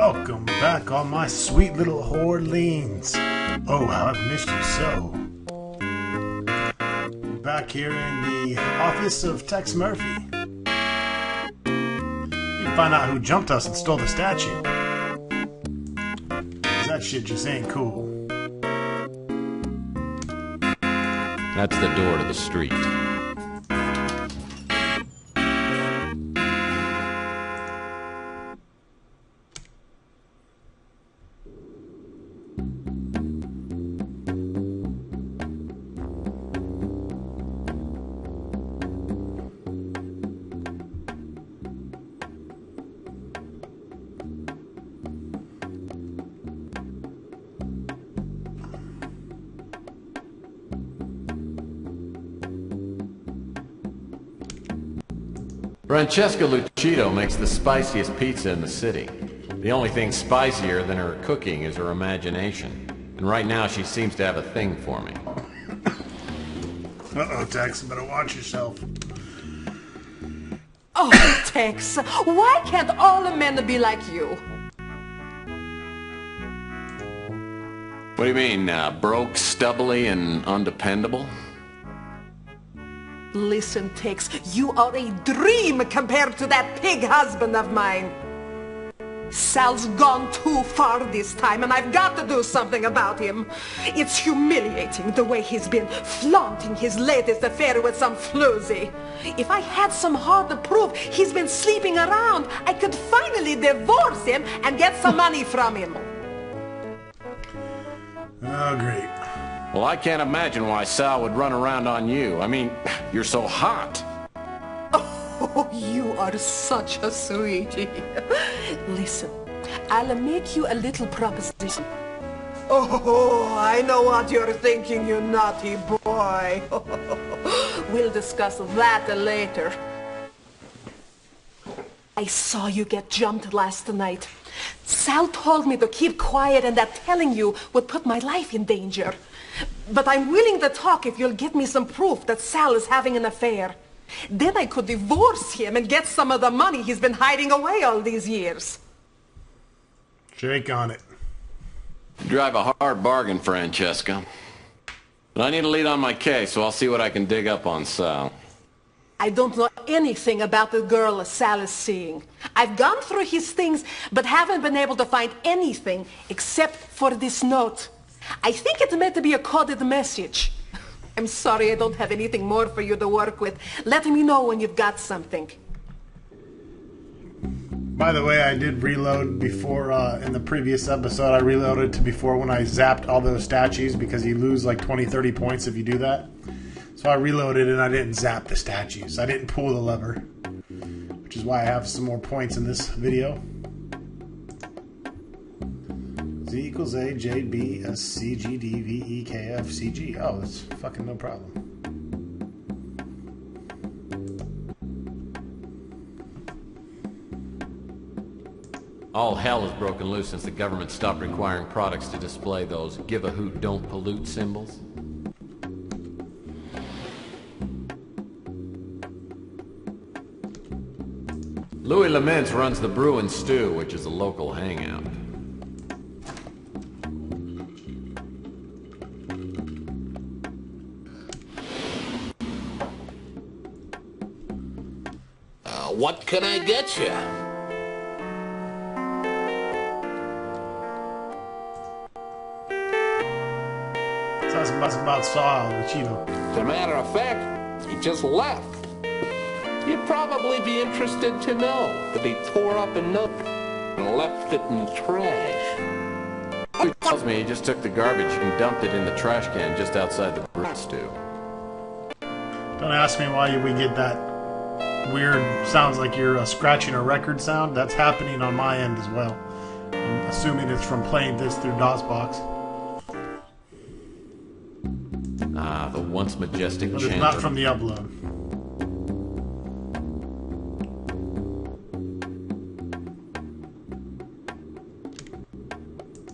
Welcome back, all my sweet little hordelings. Oh, how I've missed you so. Back here in the office of Tex Murphy. You find out who jumped us and stole the statue. 'Cause that shit just ain't cool. That's the door to the street. Francesca Lucido makes the spiciest pizza in the city. The only thing spicier than her cooking is her imagination. And right now she seems to have a thing for me. Uh-oh, Tex, better watch yourself. Oh, Tex, why can't all the men be like you? What do you mean, broke, stubbly, and undependable? Listen, Tex, you are a dream compared to that pig husband of mine. Sal's gone too far this time, and I've got to do something about him. It's humiliating the way he's been flaunting his latest affair with some floozy. If I had some hard proof he's been sleeping around, I could finally divorce him and get some money from him. Oh, great. Well, I can't imagine why Sal would run around on you. I mean, you're so hot. Oh, you are such a sweetie. Listen, I'll make you a little proposition. Oh, I know what you're thinking, you naughty boy. We'll discuss that later. I saw you get jumped last night. Sal told me to keep quiet and that telling you would put my life in danger. But I'm willing to talk if you'll get me some proof that Sal is having an affair. Then I could divorce him and get some of the money he's been hiding away all these years. Shake on it. You drive a hard bargain, Francesca. But I need a lead on my case, so I'll see what I can dig up on Sal. I don't know anything about the girl Sal is seeing. I've gone through his things, but haven't been able to find anything except for this note. I think it meant to be a coded message. I'm sorry I don't have anything more for you to work with. Let me know when you've got something. By the way, I did reload before, in the previous episode, I reloaded to before when I zapped all those statues because you lose like 20-30 points if you do that. So I reloaded and I didn't zap the statues. I didn't pull the lever, which is why I have some more points in this video. Z equals A, J, B, S, C, G, D, V, E, K, F, C, G. Oh, that's fucking no problem. All hell has broken loose since the government stopped requiring products to display those give a hoot, don't pollute symbols. Louis Laments runs the Brew and Stew, which is a local hangout. What can I get you? Sounds about Sal Lucido. As a matter of fact, he just left. You'd probably be interested to know that he tore up a note and left it in the trash. He tells me he just took the garbage and dumped it in the trash can just outside the Brew and Stew. Don't ask me why we get that weird, sounds like you're scratching a record sound. That's happening on my end as well. I'm assuming it's from playing this through DOSBox. Ah, the once majestic But it's chamber. not from the upload.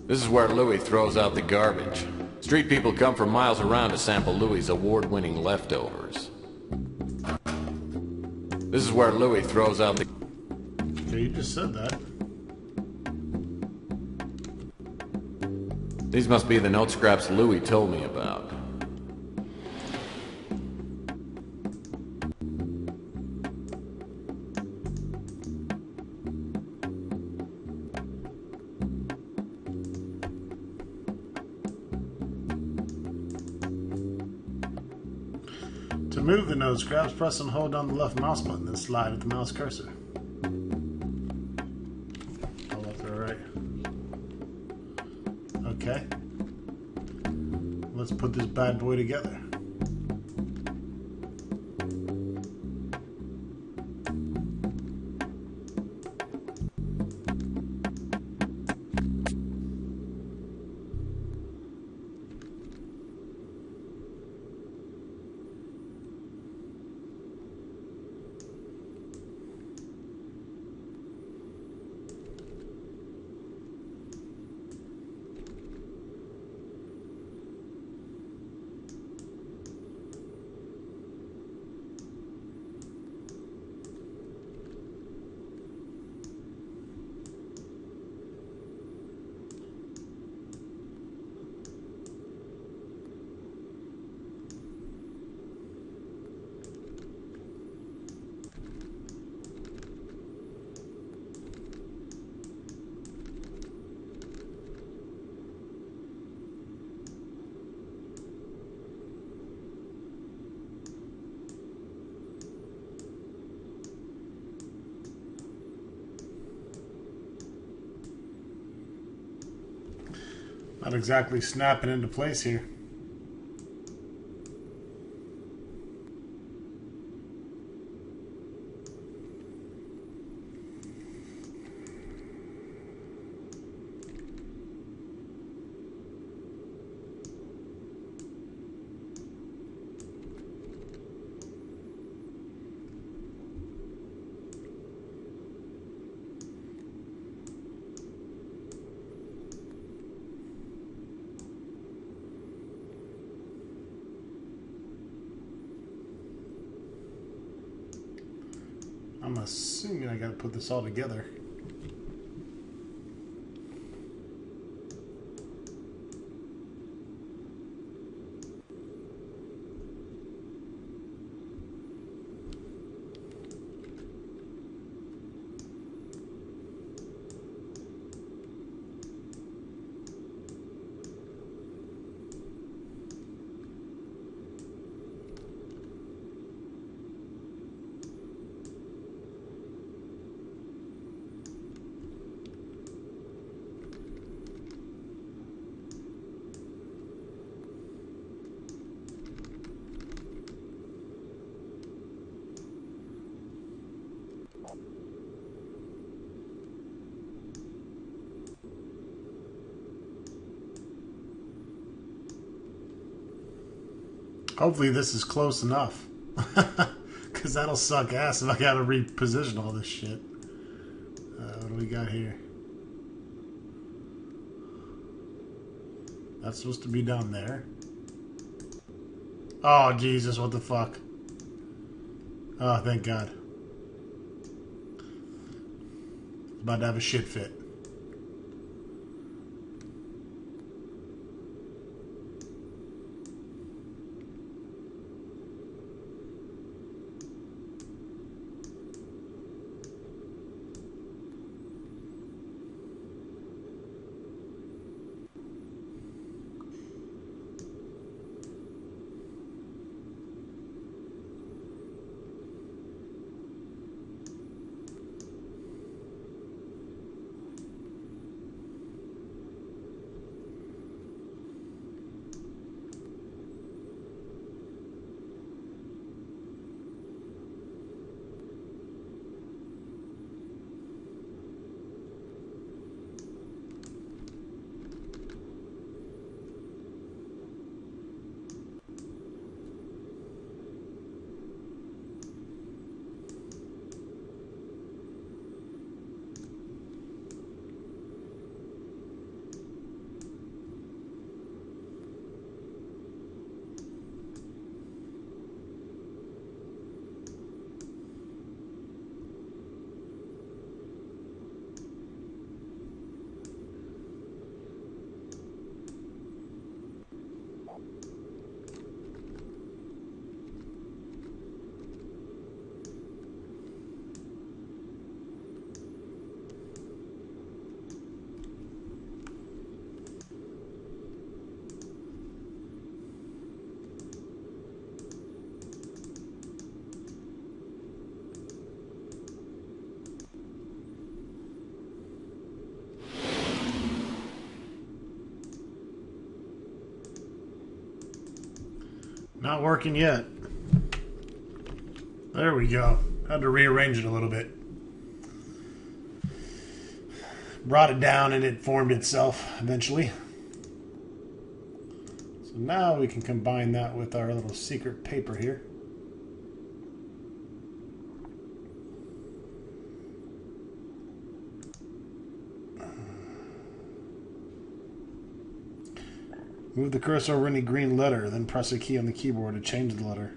This is where Louis throws out the garbage. Street people come from miles around to sample Louis' award-winning leftovers. This is where Louis throws out the... Okay, you just said that. These must be the note scraps Louis told me about. To move the note scraps, press and hold down the left mouse button, then slide with the mouse cursor. All left or right. Okay. Let's put this bad boy together. Not exactly snapping into place here. I'm assuming I gotta put this all together. Hopefully this is close enough. Because that'll suck ass if I gotta reposition all this shit. What do we got here? That's supposed to be down there. Oh, Jesus, what the fuck? Oh, thank God. About to have a shit fit. Not working yet. There we go. Had to rearrange it a little bit. Brought it down and it formed itself eventually. So now we can combine that with our little secret paper here. Move the cursor over any green letter, then press a key on the keyboard to change the letter.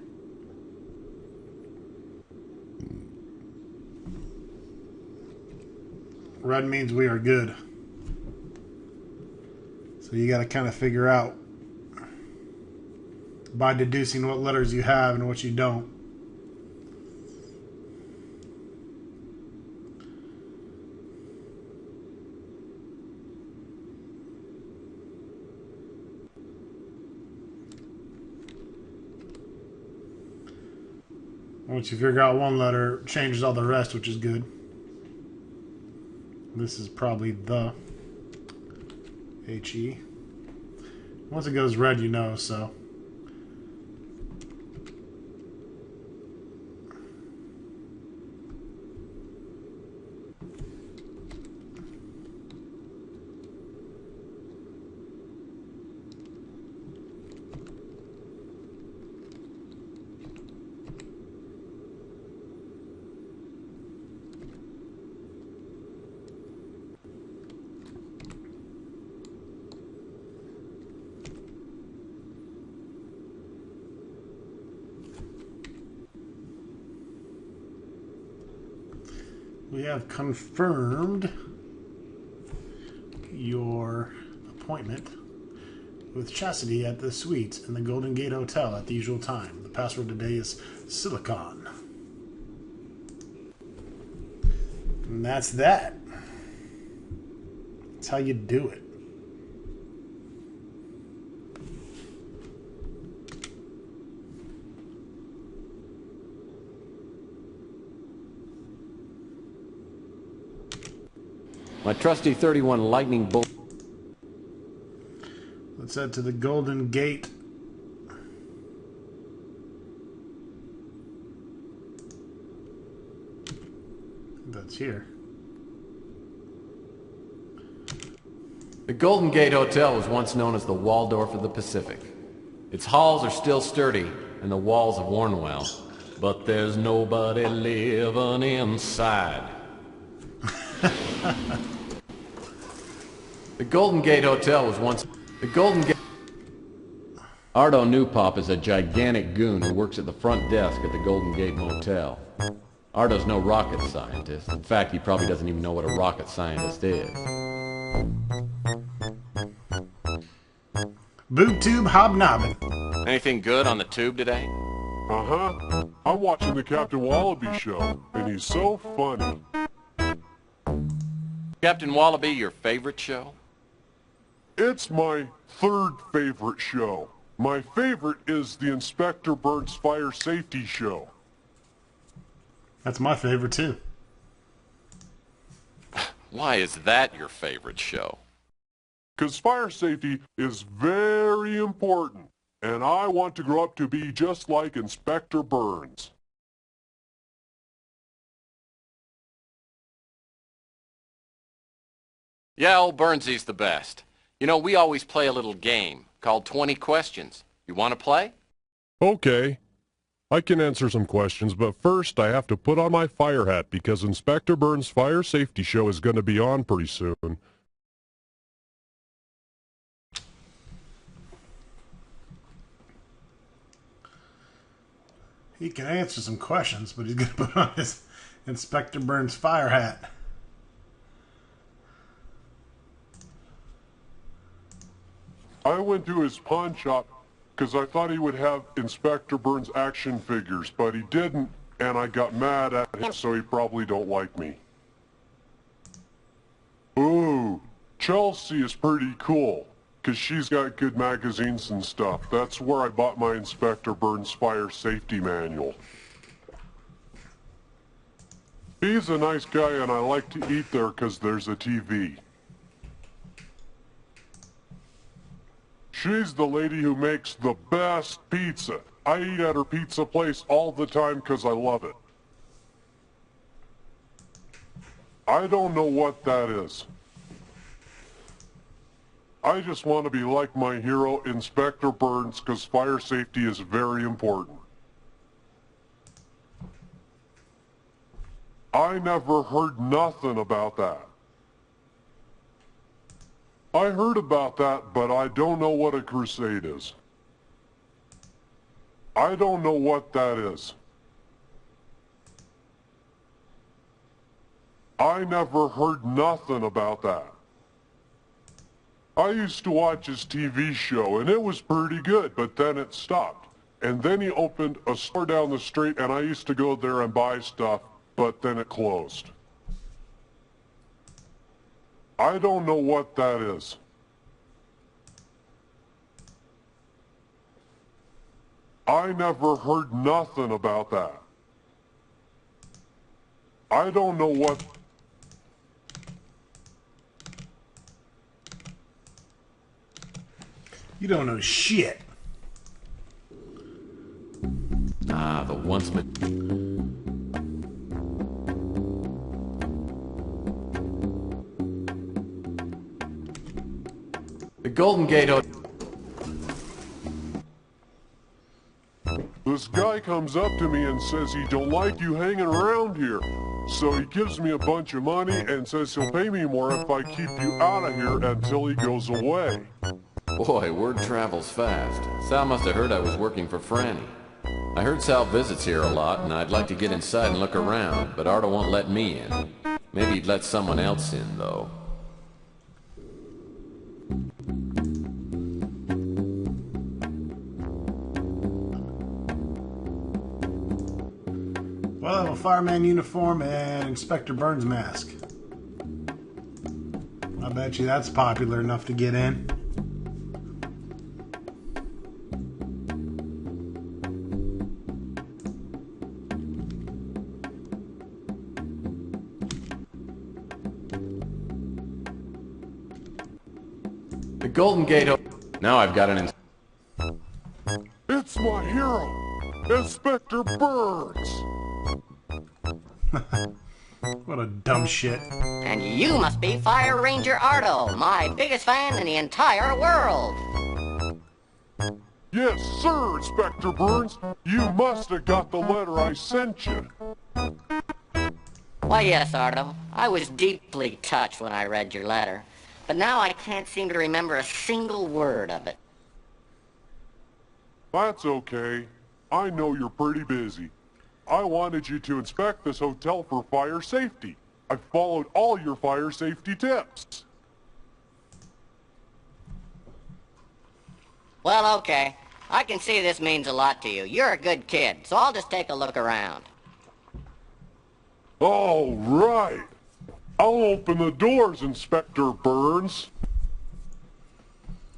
Red means we are good. So you got to kind of figure out by deducing what letters you have and what you don't. Once you figure out one letter, it changes all the rest, which is good. This is probably the H-E. Once it goes red, you know, so. We have confirmed your appointment with Chastity at the Suites in the Golden Gate Hotel at the usual time. The password today is Silicon. And that's that. That's how you do it. My trusty 31 lightning bolt. Let's head to the Golden Gate. That's here. The Golden Gate Hotel was once known as the Waldorf of the Pacific. Its halls are still sturdy, and the walls have worn well. But there's nobody living inside. The Golden Gate Hotel was once... The Golden Gate... Ardo Newpop is a gigantic goon who works at the front desk at the Golden Gate Motel. Ardo's no rocket scientist. In fact, he probably doesn't even know what a rocket scientist is. Boob tube hobnobbing. Anything good on the tube today? Uh-huh. I'm watching the Captain Wallaby show, and he's so funny. Captain Wallaby, your favorite show? It's my third favorite show. My favorite is the Inspector Burns Fire Safety Show. That's my favorite too. Why is that your favorite show? 'Cause fire safety is very important, and I want to grow up to be just like Inspector Burns. Yeah, old Burnsy's the best. You know, we always play a little game called 20 Questions. You want to play? Okay. I can answer some questions, but first I have to put on my fire hat because Inspector Burns' Fire Safety Show is going to be on pretty soon. He can answer some questions, but he's going to put on his Inspector Burns fire hat. I went to his pawn shop because I thought he would have Inspector Burns action figures, but he didn't, and I got mad at him, so he probably don't like me. Ooh, Chelsea is pretty cool, because she's got good magazines and stuff. That's where I bought my Inspector Burns Fire Safety Manual. He's a nice guy, and I like to eat there because there's a TV. She's the lady who makes the best pizza. I eat at her pizza place all the time because I love it. I don't know what that is. I just want to be like my hero, Inspector Burns, because fire safety is very important. I never heard nothing about that. I heard about that, but I don't know what a crusade is. I don't know what that is. I never heard nothing about that. I used to watch his TV show, and it was pretty good, but then it stopped. And then he opened a store down the street, and I used to go there and buy stuff, but then it closed. I don't know what that is. I never heard nothing about that. I don't know what... You don't know shit. Ah, the once... The Golden Gate Hotel. This guy comes up to me and says he don't like you hanging around here. So he gives me a bunch of money and says he'll pay me more if I keep you out of here until he goes away. Boy, word travels fast. Sal must have heard I was working for Franny. I heard Sal visits here a lot, and I'd like to get inside and look around, but Ardo won't let me in. Maybe he'd let someone else in, though. Well, I have a fireman uniform and Inspector Burns mask. I bet you that's popular enough to get in. The Golden Gate Hotel. Now I've got an... It's my hero, Inspector Burns. What a dumb shit. And you must be Fire Ranger Ardo, my biggest fan in the entire world. Yes, sir, Inspector Burns. You must have got the letter I sent you. Why, yes, Ardo. I was deeply touched when I read your letter. But now I can't seem to remember a single word of it. That's okay. I know you're pretty busy. I wanted you to inspect this hotel for fire safety. I followed all your fire safety tips. Well, okay. I can see this means a lot to you. You're a good kid, so I'll just take a look around. All right. I'll open the doors, Inspector Burns.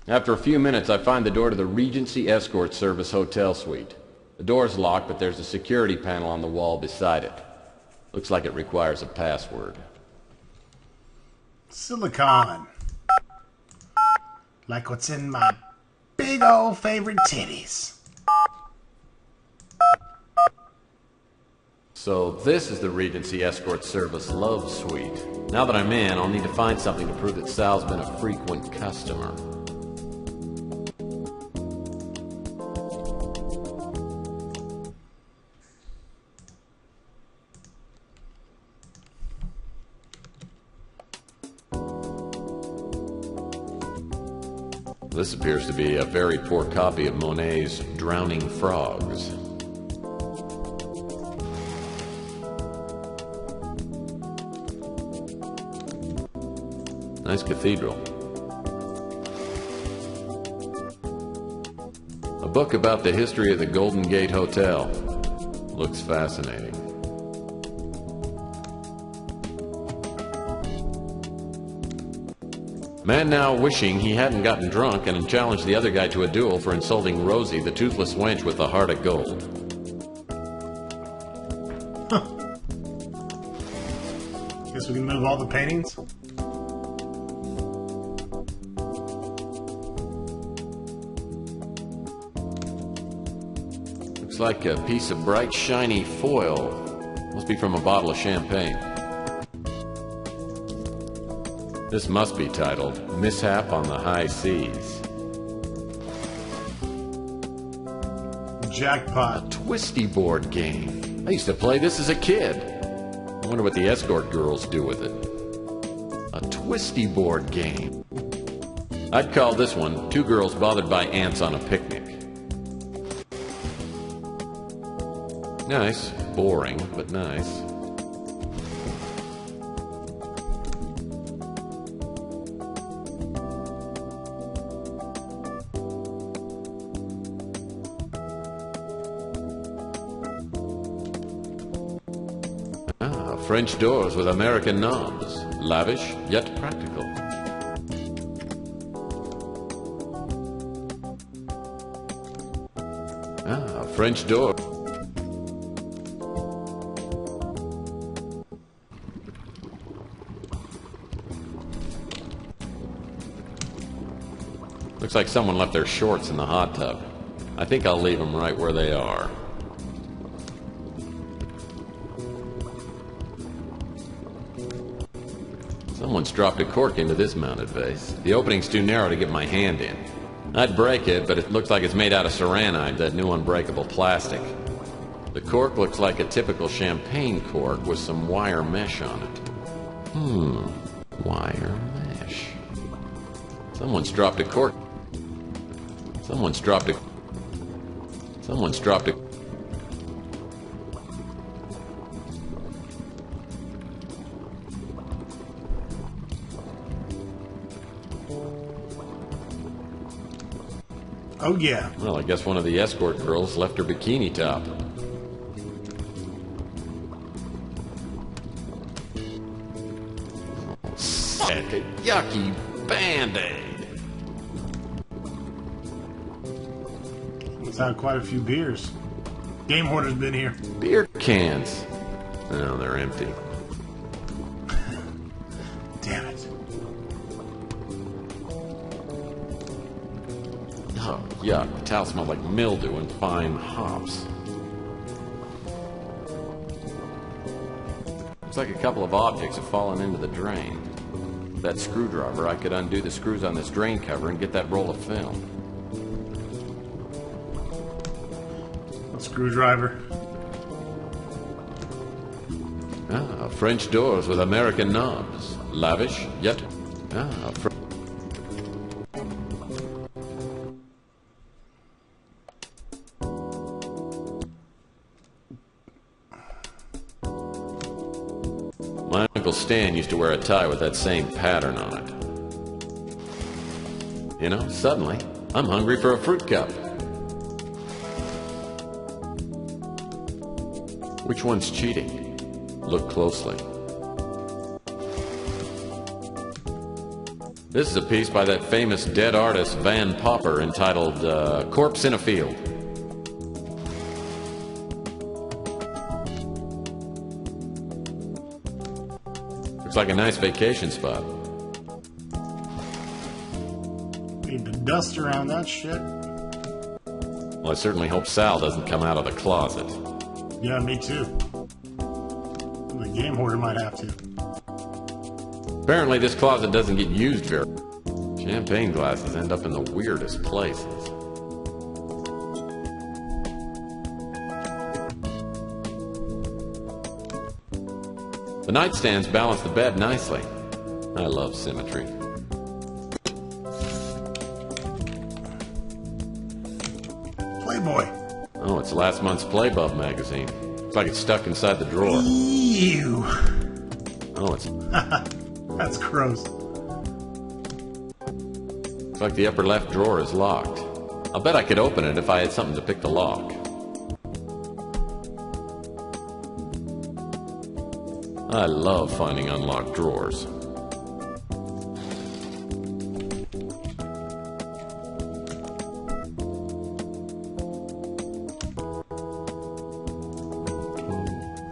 After a few minutes, I find the door to the Regency Escort Service Hotel Suite. The door's locked, but there's a security panel on the wall beside it. Looks like it requires a password. Silicon. Like what's in my big old favorite titties. So this is the Regency Escort Service Love Suite. Now that I'm in, I'll need to find something to prove that Sal's been a frequent customer. This appears to be a very poor copy of Monet's Drowning Frogs. Nice cathedral. A book about the history of the Golden Gate Hotel. Looks fascinating. Man now wishing he hadn't gotten drunk and challenged the other guy to a duel for insulting Rosie, the toothless wench with the heart of gold. Huh. Guess we can move all the paintings? like a piece of bright, shiny foil. Must be from a bottle of champagne. This must be titled Mishap on the High Seas. Jackpot. Twisty board game. I used to play this as a kid. I wonder what the escort girls do with it. A twisty board game. I'd call this one Two Girls Bothered by Ants on a Picnic. Nice. Boring, but nice. French doors with American knobs. Lavish, yet practical. French door. Looks like someone left their shorts in the hot tub. I think I'll leave them right where they are. Someone's dropped a cork into this mounted vase. The opening's too narrow to get my hand in. I'd break it, but it looks like it's made out of saranide, that new unbreakable plastic. The cork looks like a typical champagne cork with some wire mesh on it. Wire mesh. Someone's dropped a cork. Someone's dropped a... Oh, yeah. Well, I guess one of the escort girls left her bikini top. Sick, a yucky Band-Aid. It's had quite a few beers. GameHorder's been here. Beer cans. Oh, they're empty. Damn it. Oh, yuck. The towel smelled like mildew and fine hops. Looks like a couple of objects have fallen into the drain. With that screwdriver, I could undo the screws on this drain cover and get that roll of film. Screwdriver. French doors with American knobs. Lavish, yet... My Uncle Stan used to wear a tie with that same pattern on it. You know, suddenly, I'm hungry for a fruit cup. Which one's cheating? Look closely. This is a piece by that famous dead artist Van Popper entitled Corpse in a Field. Looks like a nice vacation spot. Need to dust around that shit. Well, I certainly hope Sal doesn't come out of the closet. Yeah, me too. The GameHorder might have to. Apparently this closet doesn't get used very... Champagne glasses end up in the weirdest places. The nightstands balance the bed nicely. I love symmetry. Playboy. Oh, it's last month's Playbub magazine. Looks like it's stuck inside the drawer. Ew. Oh, it's... That's gross. Looks like the upper left drawer is locked. I'll bet I could open it if I had something to pick the lock. I love finding unlocked drawers.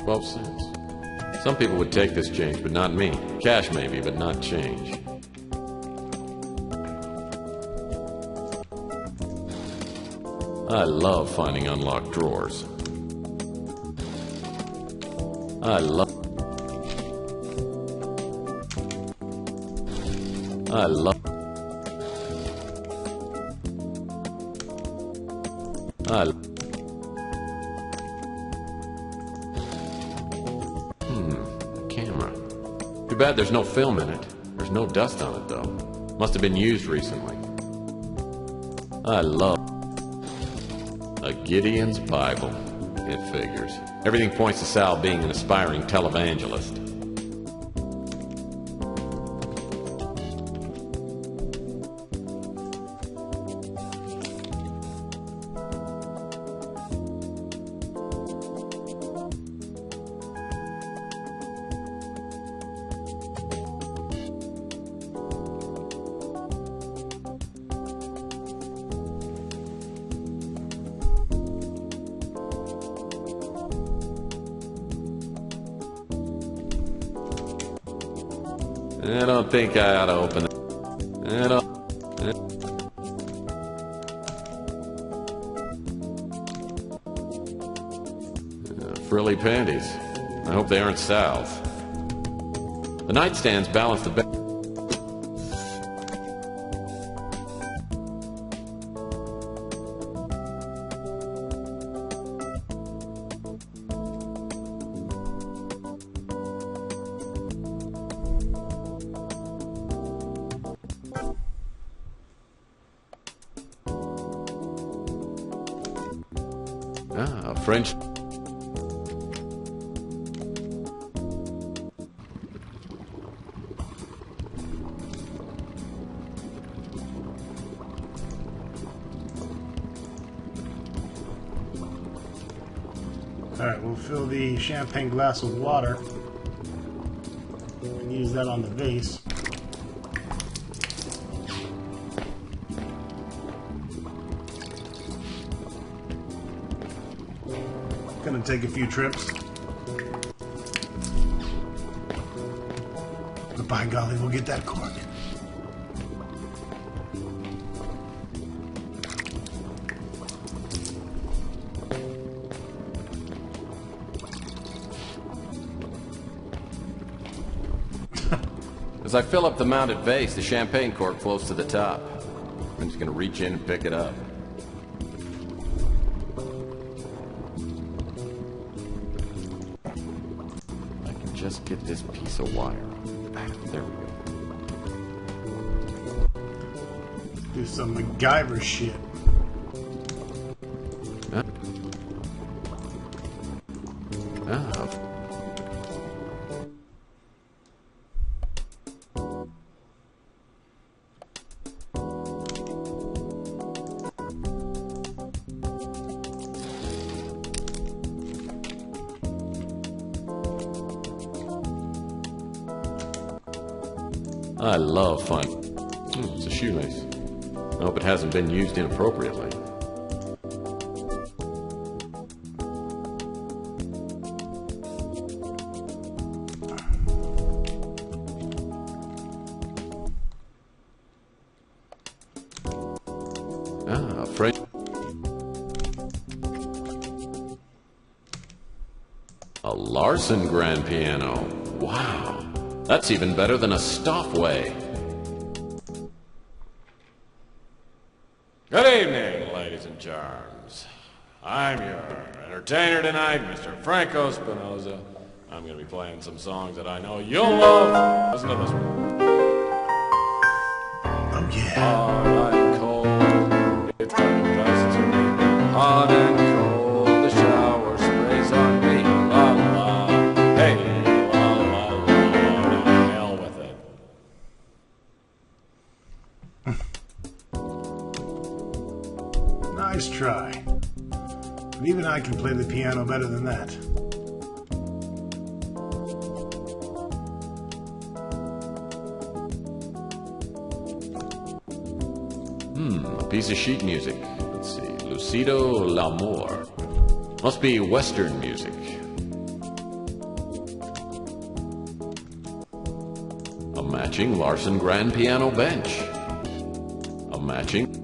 $0.12. Some people would take this change, but not me. Cash maybe, but not change. I love finding unlocked drawers. I love camera. Too bad there's no film in it. There's no dust on it, though. Must have been used recently. I love a Gideon's Bible. It figures. Everything points to Sal being an aspiring televangelist. I don't think I ought to open it. Frilly panties. I hope they aren't Sal's. The nightstands balance the bed. French. Alright, we'll fill the champagne glass with water and use that on the vase. Gonna take a few trips. But by golly, we'll get that cork. As I fill up the mounted vase, the champagne cork floats to the top. I'm just gonna reach in and pick it up. Just get this piece of wire. There we go. Do some MacGyver shit. I love fun. It's a shoelace. I hope it hasn't been used inappropriately. French. A Larson grand piano. Wow. That's even better than a Stoffway. Good evening, ladies and charms. I'm your entertainer tonight, Mr. Franco Spinoza. I'm going to be playing some songs that I know you'll love. Listen to this one. Oh, yeah. Hot and cold, it's turning dust to me. Hot and cold, the shower sprays on me. La la, hey. Nice try. But even I can play the piano better than that. A piece of sheet music. Let's see. Lucido L'Amour. Must be Western music. A matching Larson grand piano bench. A matching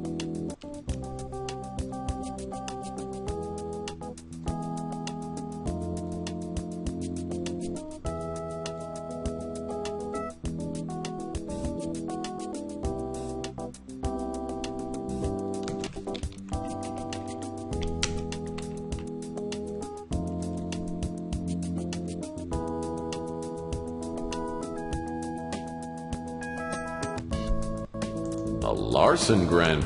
A Larson Grand.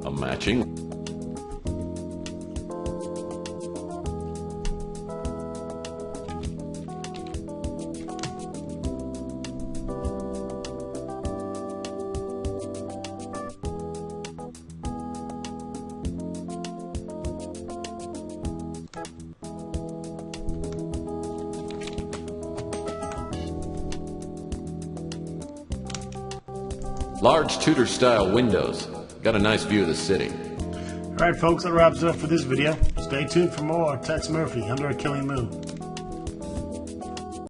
A matching. Large Tudor-style windows. Got a nice view of the city. Alright folks, that wraps it up for this video. Stay tuned for more Tex Murphy, Under a Killing Moon.